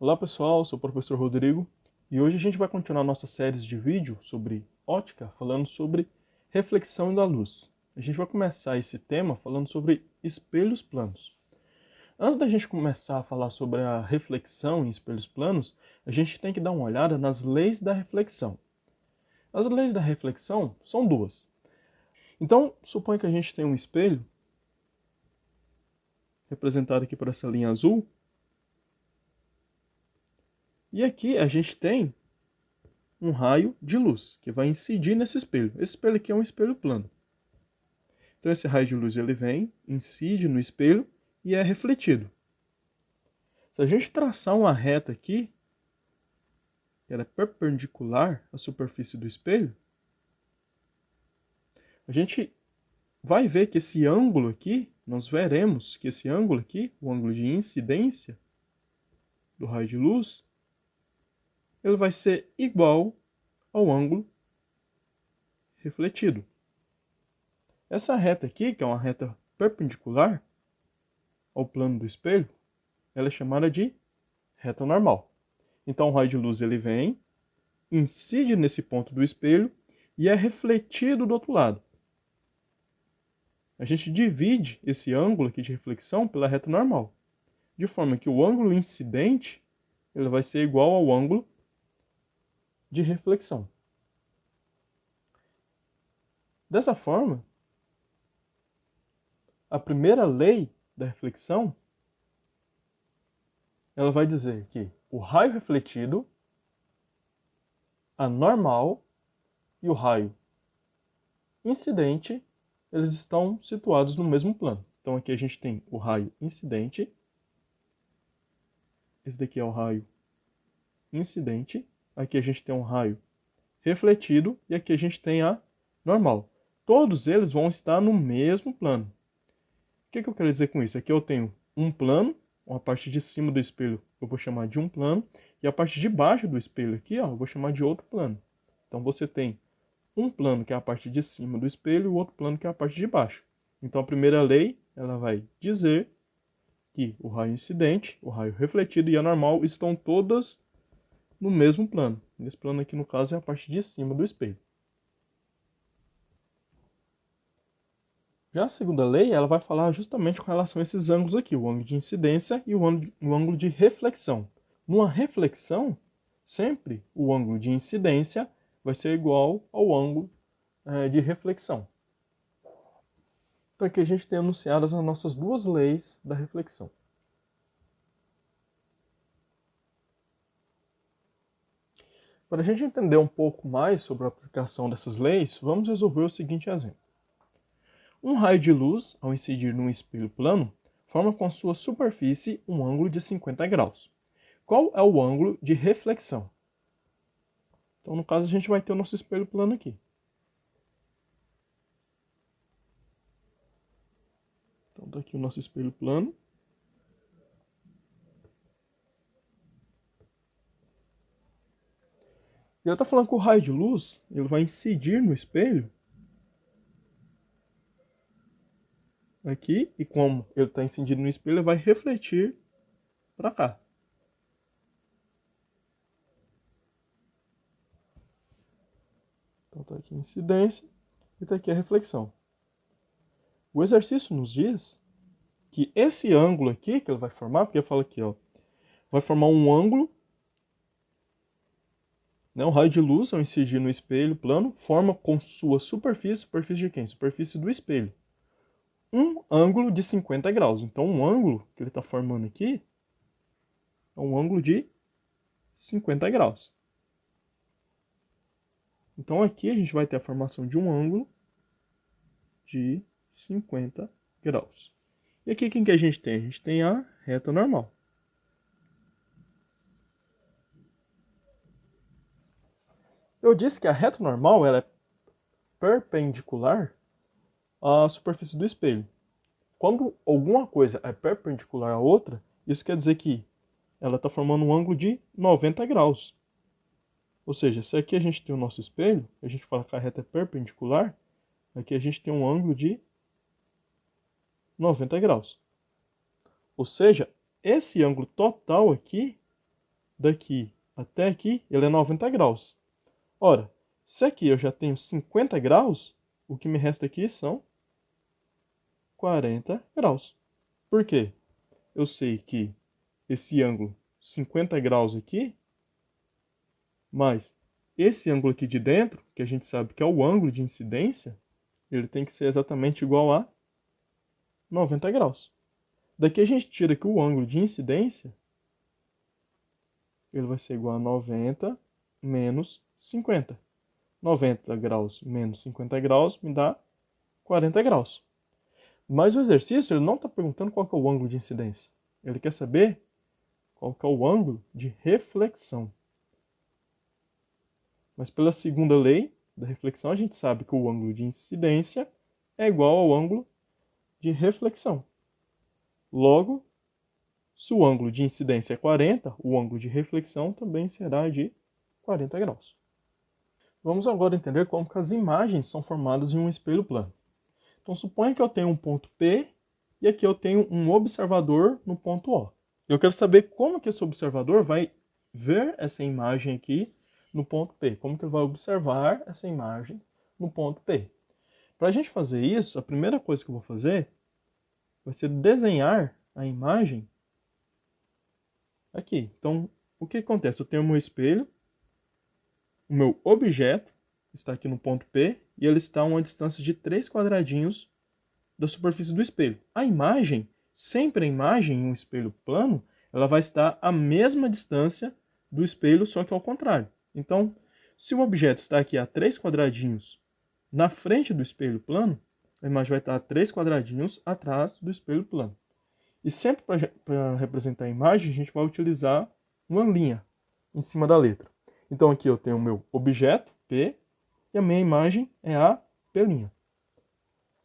Olá pessoal, sou o professor Rodrigo e hoje a gente vai continuar nossa série de vídeo sobre ótica, falando sobre reflexão da luz. A gente vai começar esse tema falando sobre espelhos planos. Antes da gente começar a falar sobre a reflexão em espelhos planos, a gente tem que dar uma olhada nas leis da reflexão. As leis da reflexão são duas. Então, suponha que a gente tem um espelho, representado aqui por essa linha azul, e aqui a gente tem um raio de luz que vai incidir nesse espelho. Esse espelho aqui é um espelho plano. Então esse raio de luz ele vem, incide no espelho e é refletido. Se a gente traçar uma reta aqui, que ela é perpendicular à superfície do espelho, a gente vai ver que esse ângulo aqui, nós veremos que esse ângulo aqui, o ângulo de incidência do raio de luz, ele vai ser igual ao ângulo refletido. Essa reta aqui, que é uma reta perpendicular ao plano do espelho, ela é chamada de reta normal. Então o raio de luz ele vem, incide nesse ponto do espelho e é refletido do outro lado. A gente divide esse ângulo aqui de reflexão pela reta normal, de forma que o ângulo incidente ele vai ser igual ao ângulo de reflexão. Dessa forma, a primeira lei da reflexão ela vai dizer que o raio refletido, a normal e o raio incidente, eles estão situados no mesmo plano. Então aqui a gente tem o raio incidente, esse daqui é o raio incidente, aqui a gente tem um raio refletido e aqui a gente tem a normal. Todos eles vão estar no mesmo plano. O que eu quero dizer com isso? Aqui eu tenho um plano, a parte de cima do espelho eu vou chamar de um plano, e a parte de baixo do espelho aqui, ó, eu vou chamar de outro plano. Então você tem um plano que é a parte de cima do espelho e o outro plano que é a parte de baixo. Então a primeira lei ela vai dizer que o raio incidente, o raio refletido e a normal estão todas no mesmo plano. Esse plano aqui no caso é a parte de cima do espelho. Já a segunda lei ela vai falar justamente com relação a esses ângulos aqui, o ângulo de incidência e o ângulo de reflexão. Numa reflexão, sempre o ângulo de incidência vai ser igual ao ângulo de reflexão. Então aqui a gente tem anunciadas as nossas duas leis da reflexão. Para a gente entender um pouco mais sobre a aplicação dessas leis, vamos resolver o seguinte exemplo. Um raio de luz, ao incidir num espelho plano, forma com sua superfície um ângulo de 50 graus. Qual é o ângulo de reflexão? Então, no caso, a gente vai ter o nosso espelho plano aqui. Então, está aqui o nosso espelho plano. E ela está falando que o raio de luz ele vai incidir no espelho aqui, e como ele está incidindo no espelho, ele vai refletir para cá. Então está aqui a incidência e está aqui a reflexão. O exercício nos diz que esse ângulo aqui que ele vai formar, porque ele fala aqui, ó, vai formar um ângulo, né, um raio de luz ao incidir no espelho plano, forma com sua superfície de quem? Superfície do espelho. Um ângulo de 50 graus. Então, um ângulo que ele está formando aqui é um ângulo de 50 graus. Então, aqui a gente vai ter a formação de um ângulo de 50 graus. E aqui quem que a gente tem? A gente tem a reta normal. Eu disse que a reta normal ela é perpendicular à superfície do espelho. Quando alguma coisa é perpendicular à outra, isso quer dizer que ela está formando um ângulo de 90 graus. Ou seja, se aqui a gente tem o nosso espelho, a gente fala que a reta é perpendicular, aqui a gente tem um ângulo de 90 graus. Ou seja, esse ângulo total aqui daqui até aqui, ele é 90 graus. Ora, se aqui eu já tenho 50 graus, o que me resta aqui são 40 graus. Por quê? Eu sei que esse ângulo 50 graus aqui, mais esse ângulo aqui de dentro, que a gente sabe que é o ângulo de incidência, ele tem que ser exatamente igual a 90 graus. Daqui a gente tira que o ângulo de incidência, ele vai ser igual a 90 menos 50. 90 graus menos 50 graus me dá 40 graus. Mas o exercício ele não está perguntando qual que é o ângulo de incidência. Ele quer saber qual que é o ângulo de reflexão. Mas pela segunda lei da reflexão, a gente sabe que o ângulo de incidência é igual ao ângulo de reflexão. Logo, se o ângulo de incidência é 40, o ângulo de reflexão também será de 40 graus. Vamos agora entender como que as imagens são formadas em um espelho plano. Então, suponha que eu tenho um ponto P e aqui eu tenho um observador no ponto O. Eu quero saber como que esse observador vai ver essa imagem aqui no ponto P. Como que ele vai observar essa imagem no ponto P. Para a gente fazer isso, a primeira coisa que eu vou fazer vai ser desenhar a imagem aqui. Então, o que acontece? Eu tenho o meu espelho, o meu objeto está aqui no ponto P e ele está a uma distância de 3 quadradinhos da superfície do espelho. A imagem, sempre a imagem em um espelho plano, ela vai estar à mesma distância do espelho, só que ao contrário. Então, se o objeto está aqui a 3 quadradinhos na frente do espelho plano, a imagem vai estar a 3 quadradinhos atrás do espelho plano. E sempre para representar a imagem, a gente vai utilizar uma linha em cima da letra. Então aqui eu tenho o meu objeto, P, e a minha imagem é a P'.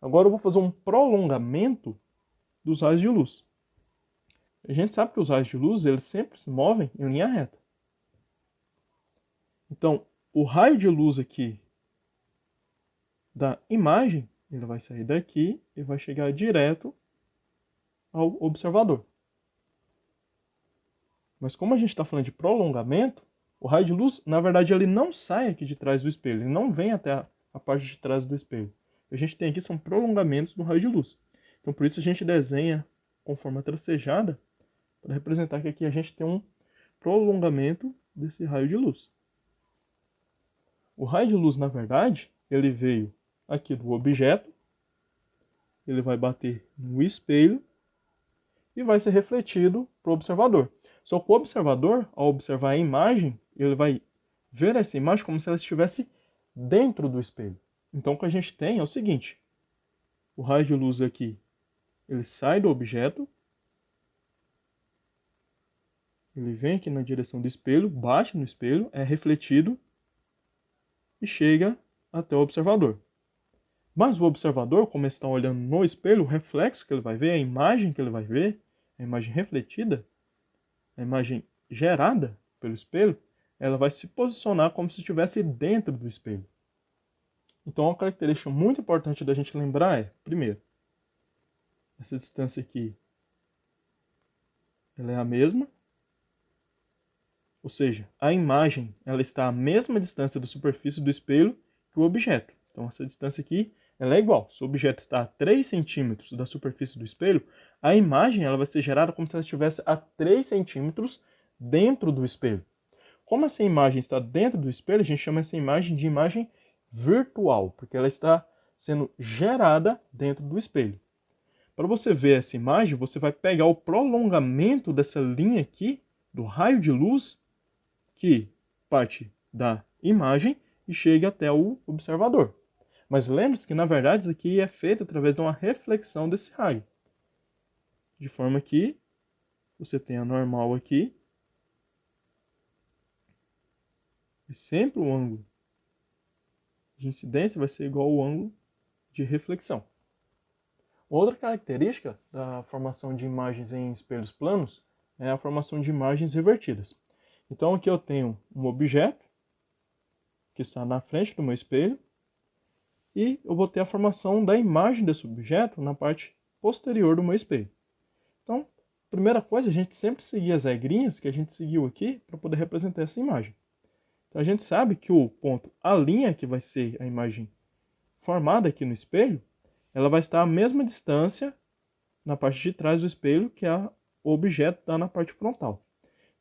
Agora eu vou fazer um prolongamento dos raios de luz. A gente sabe que os raios de luz eles sempre se movem em linha reta. Então, o raio de luz aqui da imagem, ele vai sair daqui e vai chegar direto ao observador. Mas como a gente está falando de prolongamento, o raio de luz, na verdade, ele não sai aqui de trás do espelho, ele não vem até a parte de trás do espelho. O que a gente tem aqui são prolongamentos do raio de luz. Então, por isso a gente desenha com forma tracejada, para representar que aqui a gente tem um prolongamento desse raio de luz. O raio de luz, na verdade, ele veio aqui do objeto, ele vai bater no espelho e vai ser refletido para o observador. Só que o observador, ao observar a imagem, ele vai ver essa imagem como se ela estivesse dentro do espelho. Então o que a gente tem é o seguinte, o raio de luz aqui, ele sai do objeto, ele vem aqui na direção do espelho, bate no espelho, é refletido e chega até o observador. Mas o observador, como ele está olhando no espelho, o reflexo que ele vai ver, a imagem que ele vai ver, a imagem refletida, a imagem gerada pelo espelho, ela vai se posicionar como se estivesse dentro do espelho. Então, uma característica muito importante da gente lembrar é, primeiro, essa distância aqui, ela é a mesma, ou seja, a imagem ela está à mesma distância da superfície do espelho que o objeto. Então, essa distância aqui ela é igual. Se o objeto está a 3 centímetros da superfície do espelho, a imagem ela vai ser gerada como se ela estivesse a 3 centímetros dentro do espelho. Como essa imagem está dentro do espelho, a gente chama essa imagem de imagem virtual, porque ela está sendo gerada dentro do espelho. Para você ver essa imagem, você vai pegar o prolongamento dessa linha aqui, do raio de luz, que parte da imagem e chega até o observador. Mas lembre-se que, na verdade, isso aqui é feito através de uma reflexão desse raio. De forma que você tem a normal aqui. E sempre o ângulo de incidência vai ser igual ao ângulo de reflexão. Outra característica da formação de imagens em espelhos planos é a formação de imagens revertidas. Então aqui eu tenho um objeto que está na frente do meu espelho e eu vou ter a formação da imagem desse objeto na parte posterior do meu espelho. Então, primeira coisa, a gente sempre seguir as regrinhas que a gente seguiu aqui para poder representar essa imagem. Então a gente sabe que o ponto A', que vai ser a imagem formada aqui no espelho, ela vai estar à mesma distância na parte de trás do espelho que o objeto está na parte frontal.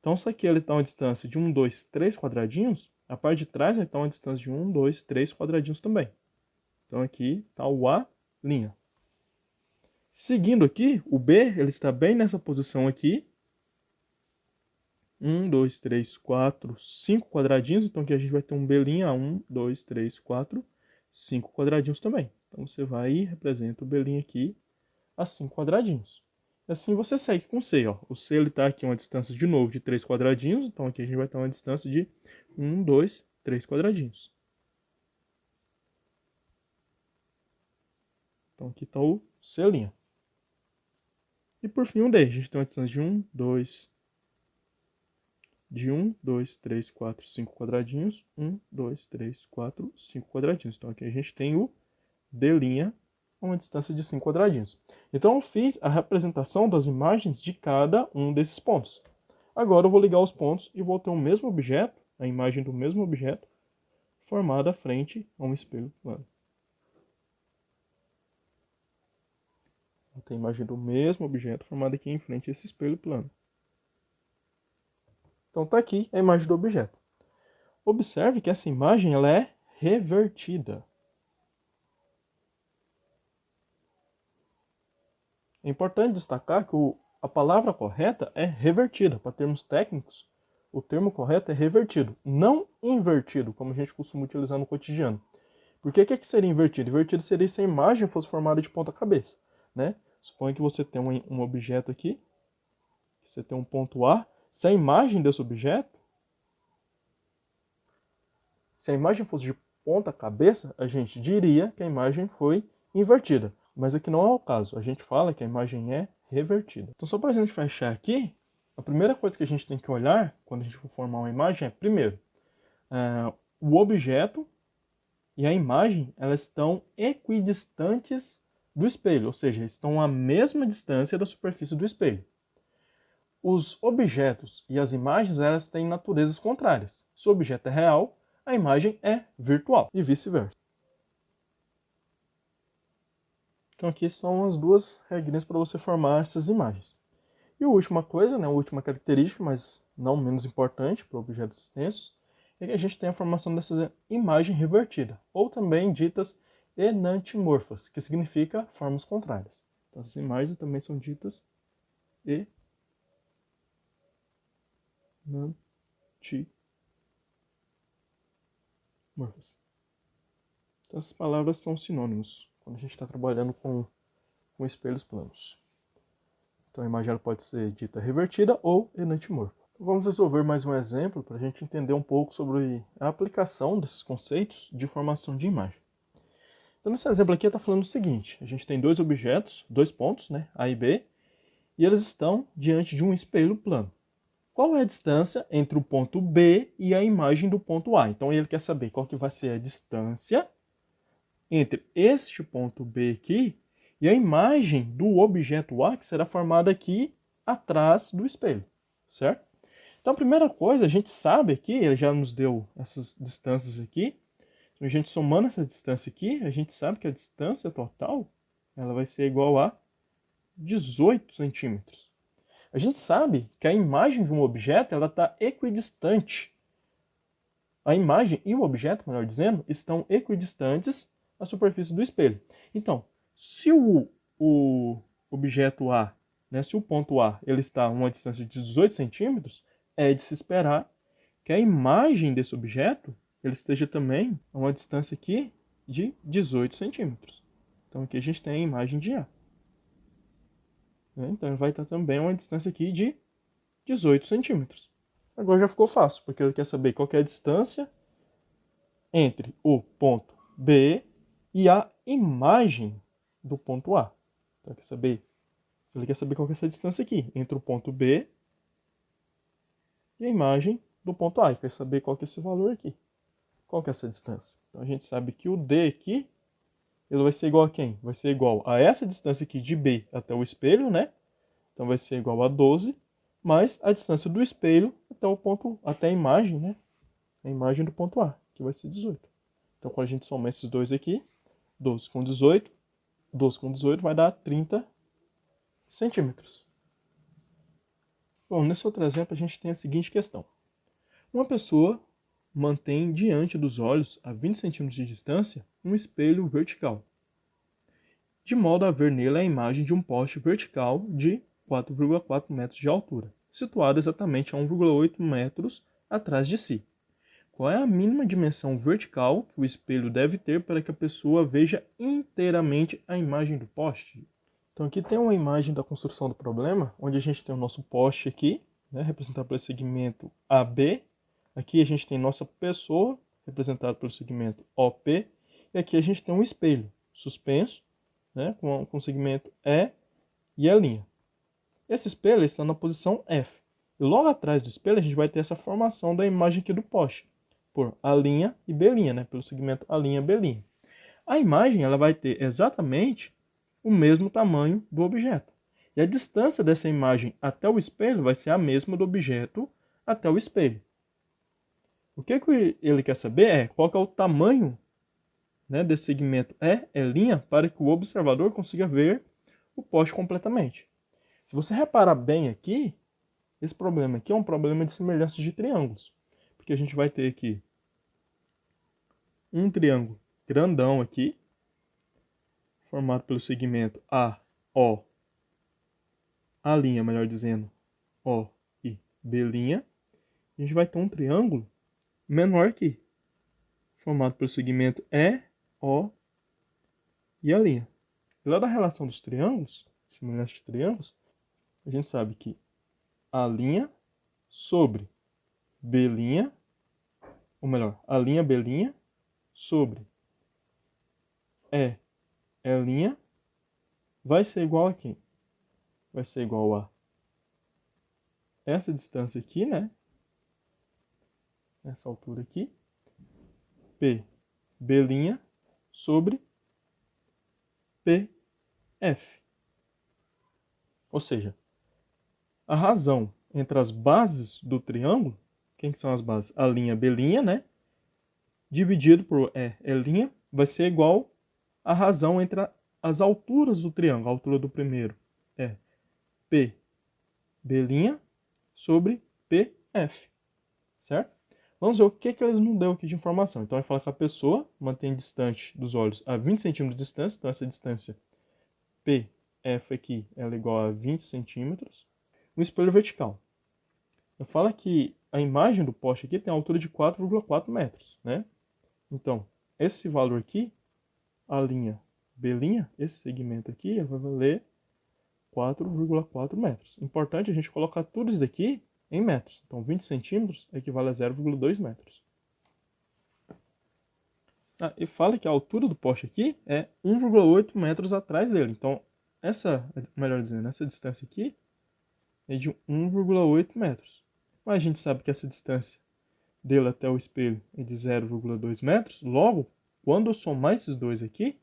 Então, se aqui ele está a uma distância de 1, 2, 3 quadradinhos, a parte de trás vai estar a uma distância de 1, 2, 3 quadradinhos também. Então, aqui está o A'. Seguindo aqui, o B ele está bem nessa posição aqui. 1, 2, 3, 4, 5 quadradinhos. Então, aqui a gente vai ter um B', 1, 2, 3, 4, 5 quadradinhos também. Então, você vai e representa o B' aqui a 5 quadradinhos. E assim você segue com o C. Ó. O C está aqui a uma distância de novo de 3 quadradinhos. Então, aqui a gente vai ter uma distância de 1, 2, 3 quadradinhos. Então, aqui está o C'. E por fim o D. A gente tem uma distância de 1, 2, 3, 4, 5 quadradinhos. 1, 2, 3, 4, 5 quadradinhos. Então aqui a gente tem o D', a uma distância de 5 quadradinhos. Então eu fiz a representação das imagens de cada um desses pontos. Agora eu vou ligar os pontos e vou ter o mesmo objeto, a imagem do mesmo objeto, formada frente a um espelho plano. Tem a imagem do mesmo objeto formada aqui em frente a esse espelho plano. Então está aqui a imagem do objeto. Observe que essa imagem ela é revertida. É importante destacar que a palavra correta é revertida. Para termos técnicos, o termo correto é revertido, não invertido, como a gente costuma utilizar no cotidiano. Por que que seria invertido? Invertido seria se a imagem fosse formada de ponta cabeça, né? Suponha que você tem um objeto aqui, você tem um ponto A. Se a imagem desse objeto, se a imagem fosse de ponta cabeça, a gente diria que a imagem foi invertida. Mas aqui não é o caso. A gente fala que a imagem é revertida. Então, só para a gente fechar aqui, a primeira coisa que a gente tem que olhar quando a gente for formar uma imagem é, primeiro, o objeto e a imagem elas estão equidistantes do espelho, ou seja, estão à mesma distância da superfície do espelho. Os objetos e as imagens elas têm naturezas contrárias. Se o objeto é real, a imagem é virtual e vice-versa. Então aqui são as duas regrinhas para você formar essas imagens. E a última coisa, né, a última característica, mas não menos importante para objetos extensos, é que a gente tem a formação dessa imagem revertida, ou também ditas enantimorfas, que significa formas contrárias. Então as imagens também são ditas enantimorfas. Então essas palavras são sinônimos quando a gente está trabalhando com espelhos planos. Então a imagem pode ser dita revertida ou enantimorfa. Então, vamos resolver mais um exemplo para a gente entender um pouco sobre a aplicação desses conceitos de formação de imagem. Então nesse exemplo aqui está falando o seguinte, a gente tem dois objetos, dois pontos, né, A e B, e eles estão diante de um espelho plano. Qual é a distância entre o ponto B e a imagem do ponto A? Então ele quer saber qual que vai ser a distância entre este ponto B aqui e a imagem do objeto A, que será formada aqui atrás do espelho, certo? Então, a primeira coisa, a gente sabe aqui, ele já nos deu essas distâncias aqui. Então, a gente somando essa distância aqui, a gente sabe que a distância total ela vai ser igual a 18 centímetros. A gente sabe que a imagem de um objeto está equidistante. A imagem e o objeto, melhor dizendo, estão equidistantes à superfície do espelho. Então, se o objeto A, né, se o ponto A ele está a uma distância de 18 centímetros, é de se esperar que a imagem desse objeto ele esteja também a uma distância aqui de 18 centímetros. Então aqui a gente tem a imagem de A. Então ele vai estar também a uma distância aqui de 18 centímetros. Agora já ficou fácil, porque ele quer saber qual que é a distância entre o ponto B e a imagem do ponto A. Então, ele quer saber qual que é essa distância aqui, entre o ponto B e a imagem do ponto A. Ele quer saber qual que é esse valor aqui. Qual que é essa distância? Então, a gente sabe que o D aqui, ele vai ser igual a quem? Vai ser igual a essa distância aqui de B até o espelho, né? Então vai ser igual a 12, mais a distância do espelho até o ponto, até a imagem, né? A imagem do ponto A, que vai ser 18. Então, quando a gente somar esses dois aqui, 12 com 18, 12 com 18 vai dar 30 centímetros. Bom, nesse outro exemplo a gente tem a seguinte questão. Uma pessoa mantém diante dos olhos, a 20 centímetros de distância, um espelho vertical, de modo a ver nele a imagem de um poste vertical de 4,4 metros de altura, situado exatamente a 1,8 metros atrás de si. Qual é a mínima dimensão vertical que o espelho deve ter para que a pessoa veja inteiramente a imagem do poste? Então aqui tem uma imagem da construção do problema, onde a gente tem o nosso poste aqui, né, representado pelo segmento AB. Aqui a gente tem nossa pessoa, representada pelo segmento OP. E aqui a gente tem um espelho suspenso, né, com o segmento E a linha. Esse espelho está na posição F. E logo atrás do espelho a gente vai ter essa formação da imagem aqui do poste, por A' e B', né, pelo segmento A', B'. A imagem ela vai ter exatamente o mesmo tamanho do objeto. E a distância dessa imagem até o espelho vai ser a mesma do objeto até o espelho. O que ele quer saber é qual que é o tamanho, né, desse segmento E' para que o observador consiga ver o poste completamente. Se você reparar bem aqui, esse problema aqui é um problema de semelhança de triângulos. Porque a gente vai ter aqui um triângulo grandão aqui, formado pelo segmento AO, A', melhor dizendo, O e B'. A gente vai ter um triângulo menor aqui, formado pelo segmento E, O e A'. E lá da relação dos triângulos, semelhança de triângulos, a gente sabe que A' sobre B', ou melhor, A' B' sobre E' vai ser igual a quem? Vai ser igual a essa distância aqui, né? Essa altura aqui, B' sobre PF. Ou seja, a razão entre as bases do triângulo, quem que são as bases? A', B', né? Dividido por E', vai ser igual a razão entre as alturas do triângulo. A altura do primeiro é PB' sobre PF, certo? Vamos ver o que eles nos deu aqui de informação. Então, vai falar que a pessoa mantém distante dos olhos a 20 centímetros de distância. Então, essa distância PF aqui ela é igual a 20 centímetros. Um espelho vertical. Fala que a imagem do poste aqui tem a altura de 4,4 metros, né? Então, esse valor aqui, A', B', esse segmento aqui, vai valer 4,4 metros. Importante a gente colocar tudo isso daqui em metros. Então, 20 centímetros equivale a 0,2 metros. E fala que a altura do poste aqui é 1,8 metros atrás dele. Então, melhor dizendo, essa distância aqui é de 1,8 metros. Mas a gente sabe que essa distância dele até o espelho é de 0,2 metros. Logo, quando eu somar esses dois aqui,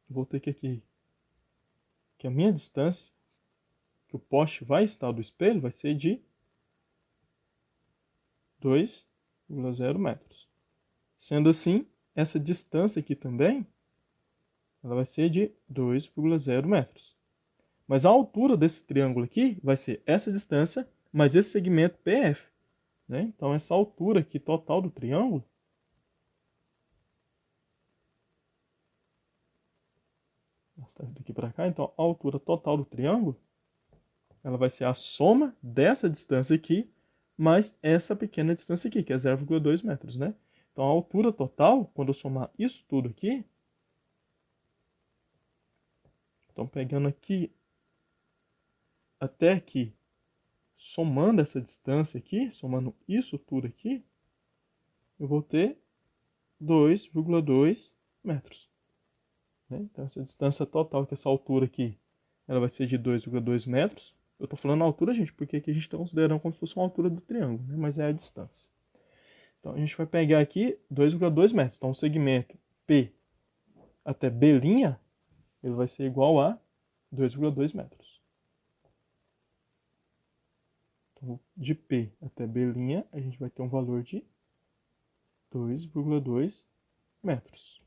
vou ter que a minha distância, que o poste vai estar do espelho, vai ser de 2,0 metros. Sendo assim, essa distância aqui também, ela vai ser de 2,0 metros. Mas a altura desse triângulo aqui vai ser essa distância mais esse segmento PF. Né? Então, essa altura aqui total do triângulo daqui para cá, então a altura total do triângulo ela vai ser a soma dessa distância aqui mais essa pequena distância aqui, que é 0,2 metros, né? Então a altura total, quando eu somar isso tudo aqui, então pegando aqui até aqui, somando essa distância aqui, somando isso tudo aqui, eu vou ter 2,2 metros. Né? Então essa distância total, que essa altura aqui, ela vai ser de 2,2 metros. Eu estou falando a altura, gente, porque aqui a gente está considerando como se fosse uma altura do triângulo, né? Mas é a distância. Então a gente vai pegar aqui 2,2 metros. Então o segmento P até B', ele vai ser igual a 2,2 metros. Então, de P até B', a gente vai ter um valor de 2,2 metros.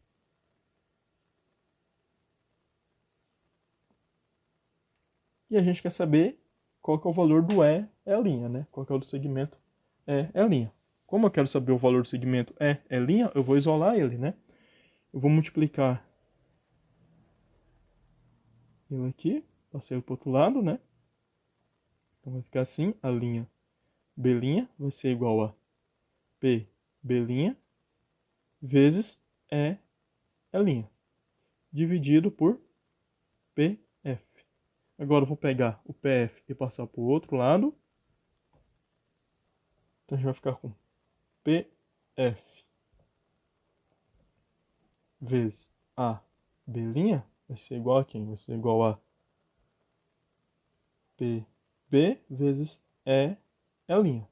E a gente quer saber qual que é o valor do E', né? Qual que é o do segmento E'. Como eu quero saber o valor do segmento E', eu vou isolar ele, né? Eu vou multiplicar ele aqui, passei ele para o outro lado, né? Então vai ficar assim, a linha B' vai ser igual a PB' vezes E', dividido por PF. Agora eu vou pegar o PF e passar para o outro lado. Então a gente vai ficar com PF vezes AB' vai ser igual a quem? Vai ser igual a PB vezes E'.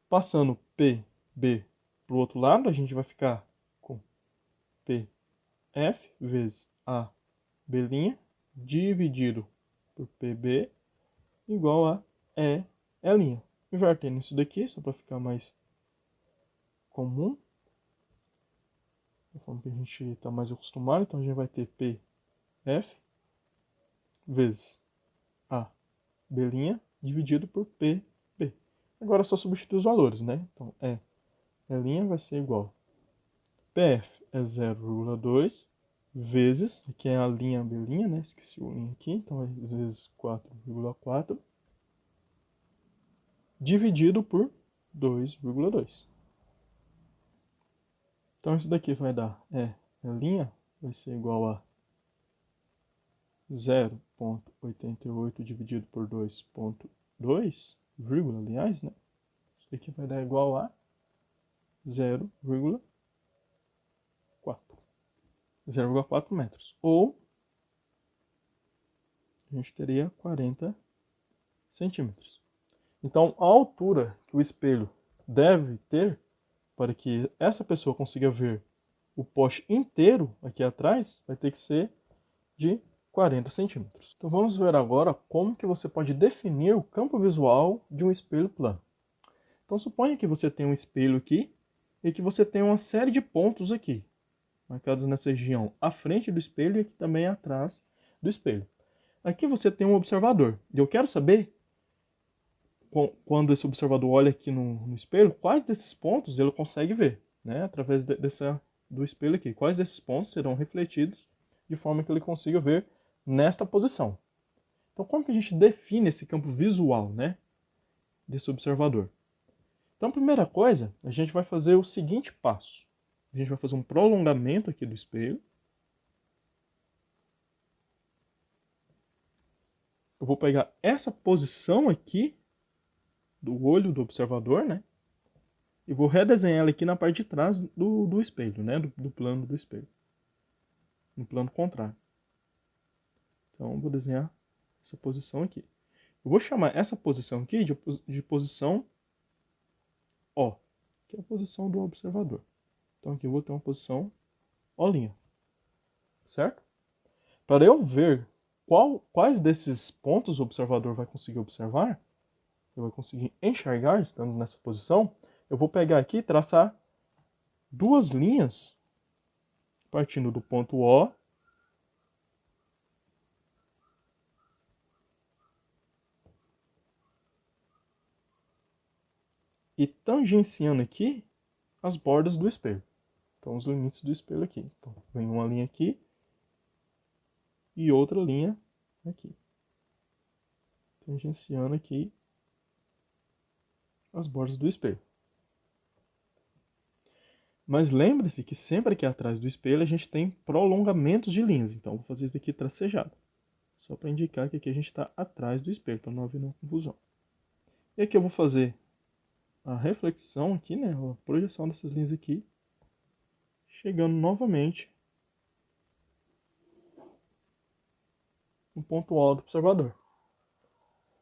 Passando PB para o outro lado, a gente vai ficar com PF vezes AB' dividido por PB igual a E'. Invertendo isso daqui, só para ficar mais comum, da forma que a gente está mais acostumado, então a gente vai ter PF vezes AB' dividido por PB. Agora é só substituir os valores, né? Então, E' vai ser igual a PF é 0,2 vezes, aqui é a linha B', né? Esqueci o linha aqui, então é vezes 4,4 dividido por 2,2. Então isso daqui vai dar E' vai ser igual a 0,88 dividido por 2,2, vírgula, aliás, né? Isso daqui vai dar igual a 0,4. 0,4 metros. Ou a gente teria 40 centímetros. Então, a altura que o espelho deve ter para que essa pessoa consiga ver o poste inteiro aqui atrás vai ter que ser de 40 centímetros. Então vamos ver agora como que você pode definir o campo visual de um espelho plano. Então suponha que você tem um espelho aqui e que você tem uma série de pontos aqui, marcados nessa região à frente do espelho e aqui também atrás do espelho. Aqui você tem um observador e eu quero saber, quando esse observador olha aqui no espelho, quais desses pontos ele consegue ver, né, através do espelho aqui. Quais desses pontos serão refletidos de forma que ele consiga ver nesta posição. Então, como que a gente define esse campo visual, né, desse observador? Então, a primeira coisa, a gente vai fazer o seguinte passo. A gente vai fazer um prolongamento aqui do espelho. Eu vou pegar essa posição aqui do olho do observador, né? E vou redesenhar ela aqui na parte de trás do espelho, né? Do plano do espelho. No plano contrário. Então, eu vou desenhar essa posição aqui. Eu vou chamar essa posição aqui de posição O, que é a posição do observador. Então, aqui eu vou ter uma posição O', certo? Para eu ver quais desses pontos o observador vai conseguir observar, eu vou conseguir enxergar estando nessa posição, eu vou pegar aqui e traçar duas linhas partindo do ponto O e tangenciando aqui as bordas do espelho. Então, os limites do espelho aqui. Então, vem uma linha aqui e outra linha aqui. Tangenciando aqui as bordas do espelho. Mas lembre-se que sempre aqui atrás do espelho a gente tem prolongamentos de linhas. Então, vou fazer isso aqui tracejado. Só para indicar que aqui a gente está atrás do espelho, para não haver nenhuma confusão. E aqui eu vou fazer a reflexão aqui, né? A projeção dessas linhas aqui. Chegando novamente no ponto alto do observador.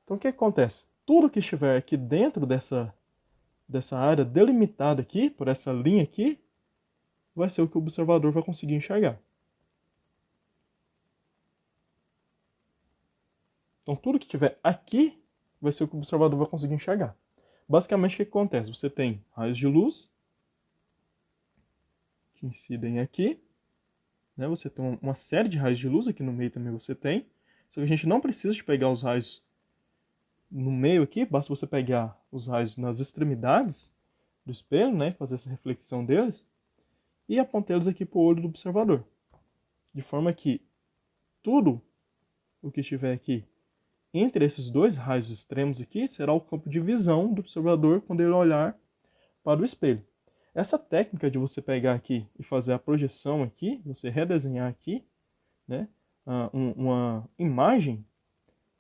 Então, o que acontece? Tudo que estiver aqui dentro dessa área delimitada aqui, por essa linha aqui, vai ser o que o observador vai conseguir enxergar. Então, tudo que tiver aqui vai ser o que o observador vai conseguir enxergar. Basicamente, o que acontece? Você tem raios de luz que incidem aqui, né? Você tem uma série de raios de luz, aqui no meio também você tem. Só que a gente não precisa de pegar os raios no meio aqui, basta você pegar os raios nas extremidades do espelho, né? Fazer essa reflexão deles e apontar eles aqui para o olho do observador. De forma que tudo o que estiver aqui entre esses dois raios extremos aqui será o campo de visão do observador quando ele olhar para o espelho. Essa técnica de você pegar aqui e fazer a projeção aqui, você redesenhar aqui, né, uma imagem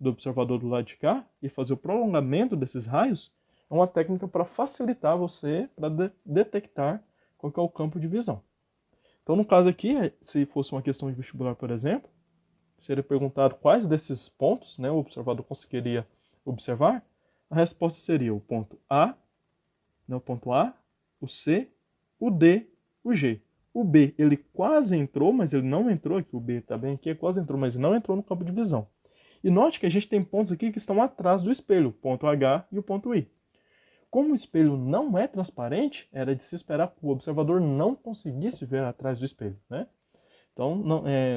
do observador do lado de cá e fazer o prolongamento desses raios, é uma técnica para facilitar você para detectar qual que é o campo de visão. Então, no caso aqui, se fosse uma questão de vestibular, por exemplo, seria perguntado quais desses pontos, né, o observador conseguiria observar. A resposta seria o ponto A, né, o ponto A, o C, o D, o G. O B, ele quase entrou, mas ele não entrou aqui. O B está bem aqui, quase entrou, mas não entrou no campo de visão. E note que a gente tem pontos aqui que estão atrás do espelho, o ponto H e o ponto I. Como o espelho não é transparente, era de se esperar que o observador não conseguisse ver atrás do espelho, né? Então,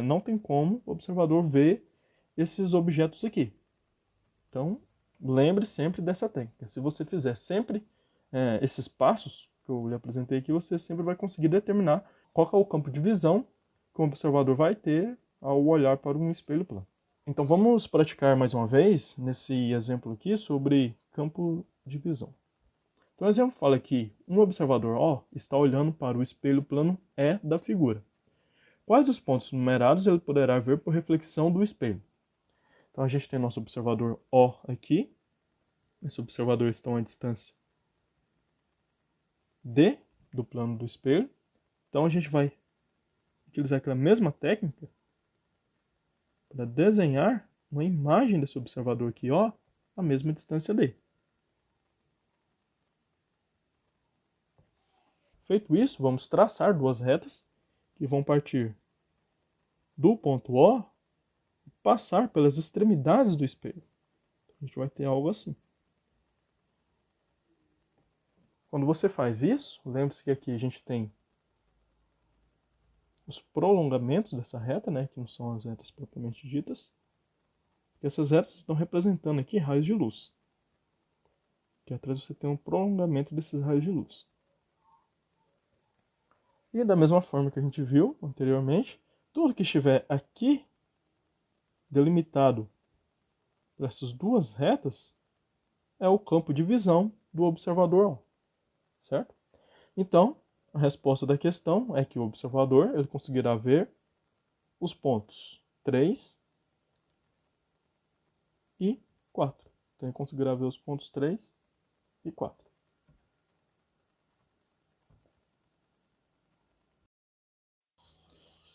não tem como o observador ver esses objetos aqui. Então, lembre sempre dessa técnica. Se você fizer sempre esses passos que eu lhe apresentei aqui, você sempre vai conseguir determinar qual é o campo de visão que o observador vai ter ao olhar para um espelho plano. Então, vamos praticar mais uma vez, nesse exemplo aqui, sobre campo de visão. Então, o exemplo fala que um observador O está olhando para o espelho plano E da figura. Quais os pontos numerados ele poderá ver por reflexão do espelho? Então a gente tem nosso observador O aqui. Esse observador está a uma distância D do plano do espelho. Então a gente vai utilizar aquela mesma técnica para desenhar uma imagem desse observador aqui, O, a mesma distância D. Feito isso, vamos traçar duas retas que vão partir do ponto O e passar pelas extremidades do espelho. A gente vai ter algo assim. Quando você faz isso, lembre-se que aqui a gente tem os prolongamentos dessa reta, né, que não são as retas propriamente ditas. E essas retas estão representando aqui raios de luz. Aqui atrás você tem um prolongamento desses raios de luz. E da mesma forma que a gente viu anteriormente, tudo que estiver aqui delimitado por essas duas retas é o campo de visão do observador, certo? Então, a resposta da questão é que o observador ele conseguirá ver os pontos 3 e 4. Então, ele conseguirá ver os pontos 3 e 4.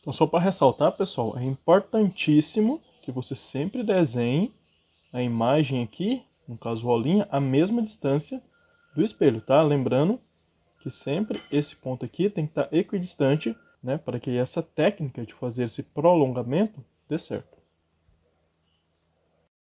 Então, só para ressaltar, pessoal, é importantíssimo que você sempre desenhe a imagem aqui, no caso o olhinho, a mesma distância do espelho, tá? Lembrando que sempre esse ponto aqui tem que estar equidistante, né, para que essa técnica de fazer esse prolongamento dê certo.